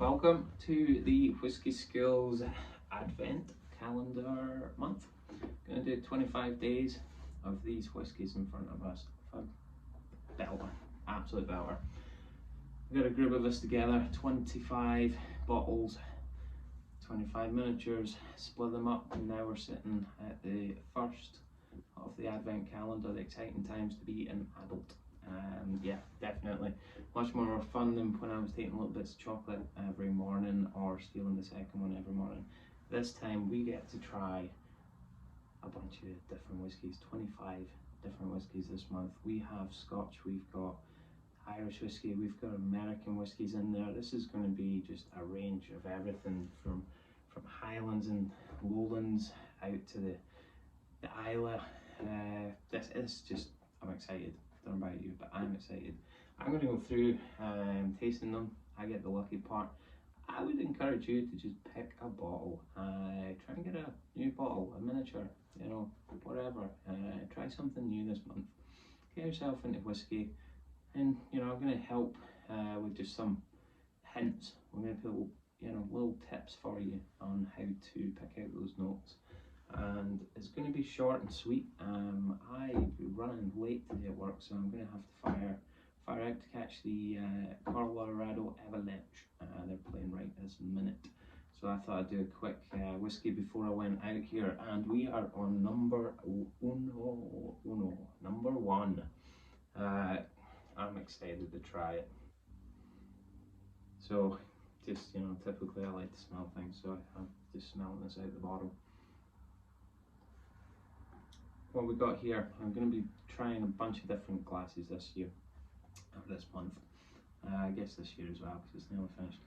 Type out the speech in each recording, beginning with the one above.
Welcome to the Whisky Skills Advent Calendar month. I'm going to do 25 days of these whiskies in front of us. Belter, absolute belter. We've got a group of us together, 25 bottles, 25 miniatures, split them up, and now we're sitting at the first of the Advent calendar, the exciting times to be an adult. Yeah, definitely much more fun than when I was taking little bits of chocolate every morning or stealing the second one every morning. This time we get to try a bunch of different whiskies, 25 different whiskies this month. We have Scotch, we've got Irish whiskey, we've got American whiskies in there. This is going to be just a range of everything from Highlands and Lowlands out to the Islay. This is just, I'm excited. I don't know about you, but I'm excited. I'm going to go through tasting them. I get the lucky part. I would encourage you to just pick a bottle. Try and get a new bottle, a miniature, you know, whatever. Try something new this month. Get yourself into whiskey, and you know, I'm going to help with just some hints. I'm going to put little tips for you on how to pick out those notes. And it's going to be short and sweet. I'm running late today at work, so I'm going to have to fire out to catch the Colorado Avalanche. They're playing right this minute, so I thought I'd do a quick whiskey before I went out here. And we are on number one. I'm excited to try it. So, just typically I like to smell things, so I'm just smelling this out the bottle. What we got here, I'm going to be trying a bunch of different glasses this year, or this month. I guess this year as well, because it's nearly finished.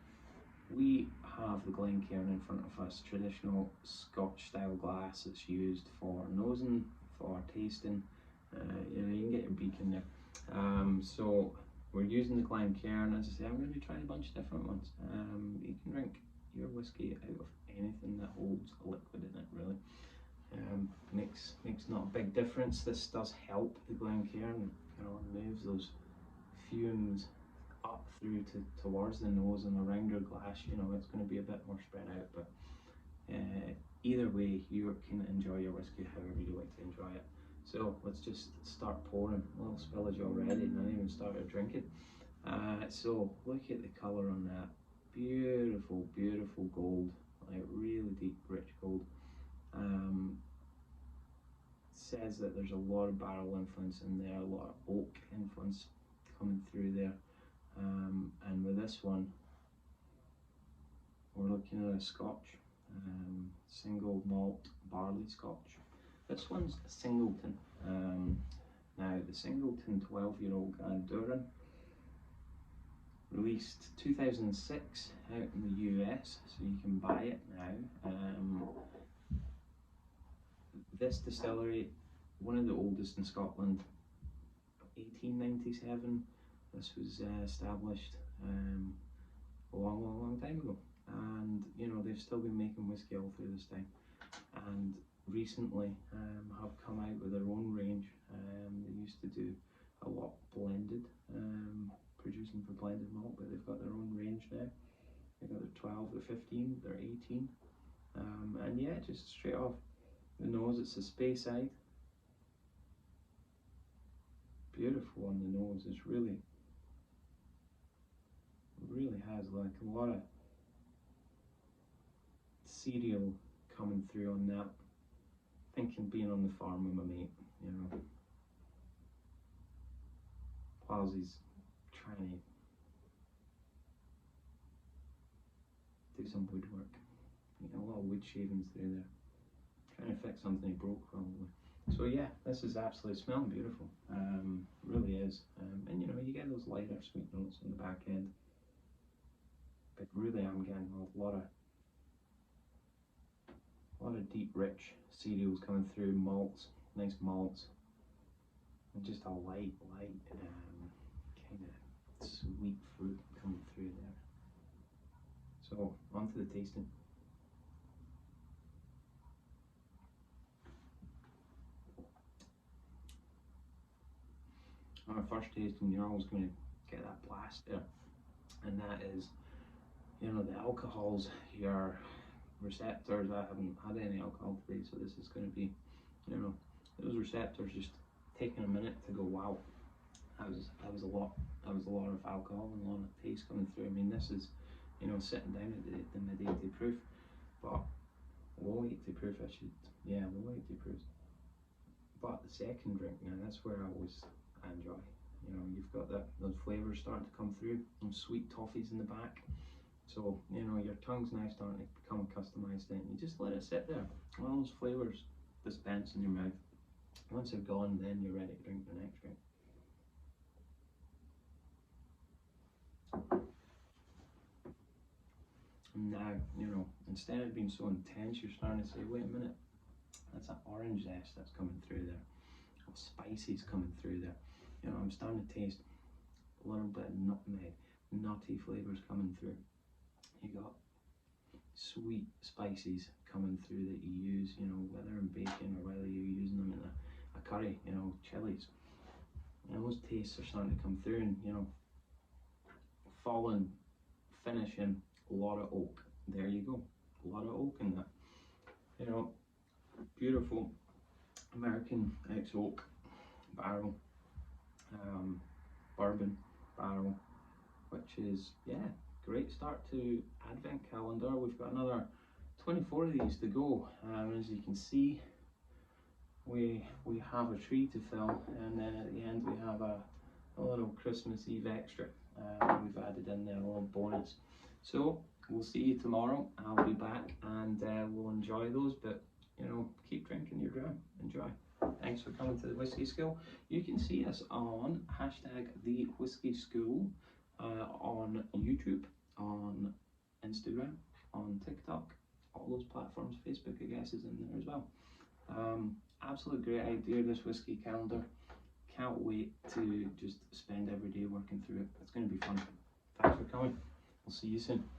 We have the Glencairn in front of us, traditional Scotch style glass that's used for nosing, for tasting. You can get your beacon there. So we're using the Glencairn. As I say, I'm going to be trying a bunch of different ones. You can drink your whiskey out of anything that holds a liquid in it, really. Makes not a big difference. This does help the Glencairn, moves those fumes up through towards the nose and around your glass. It's going to be a bit more spread out, but either way, you can enjoy your whiskey however you like to enjoy it. So let's just start pouring. A little spillage already, and I haven't even started drinking. So look at the colour on that. Beautiful, beautiful gold, like really deep, rich gold. Says that there's a lot of barrel influence in there, a lot of oak influence coming through there. And with this one, we're looking at a Scotch, single malt barley Scotch. This one's a Singleton. Now the Singleton 12-year-old Glencairn, released 2006 out in the US, so you can buy it now. This distillery, one of the oldest in Scotland, 1897. This was established a long time ago, and they've still been making whiskey all through this time, and recently have come out with their own range. They used to do a lot blended, producing for blended malt, but they've got their own range now. They've got their 12, their 15, their 18, and yeah, just straight off the nose, it's a Speyside. Beautiful on the nose. It's really has like a lot of cereal coming through on that. Thinking being on the farm with my mate, whilst he's trying to do some woodwork. A lot of wood shavings through there. Trying to fix something he broke probably. So yeah, this is absolutely smelling beautiful. Really is. And you get those lighter sweet notes on the back end. But really I'm getting a lot of deep rich cereals coming through, malts, nice malts. And just a light kind of sweet fruit coming through there. So on to the tasting. On a first tasting, you're always going to get that blast there, and that is you know, the alcohols, your receptors. I haven't had any alcohol today, so this is going to be, you know, those receptors just taking a minute to go, wow, that was a lot. That was a lot of alcohol and a lot of taste coming through. I mean, this is, you know, sitting down at the mid-80 proof, but low 80 proof. Low 80 proof. But the second drink, now that's where I always enjoy. You know, you've got those flavours starting to come through, those sweet toffees in the back. So, you know, your tongue's now starting to become customised in. You just let it sit there. All those flavours dispense in your mouth. Once they're gone, then you're ready to drink the next drink. And now, you know, instead of being so intense, you're starting to say, wait a minute, that's that orange zest that's coming through there. Spices coming through there. You know, I'm starting to taste a little bit of nutmeg, nutty flavours coming through. You got sweet spices coming through that you use, you know, whether in bacon or whether you're using them in a curry, you know, chilies. And those tastes are starting to come through, and you know, finishing, a lot of oak. There you go, a lot of oak in that. You know, beautiful American ex-oak barrel, bourbon barrel, which is, yeah, great start to Advent calendar. We've got another 24 of these to go. As you can see, we have a tree to fill, and then at the end we have a little Christmas Eve extra. We've added in there a little bonus. So we'll see you tomorrow. I'll be back, and we'll enjoy those. But you know, keep drinking your dram. Enjoy. Thanks for coming to the Whisky School. You can see us on #TheWhiskySchool on YouTube, on Instagram, on TikTok, all those platforms. Facebook, I guess, is in there as well. Absolute great idea, this whiskey calendar. Can't wait to just spend every day working through it. It's going to be fun. Thanks for coming. We'll see you soon.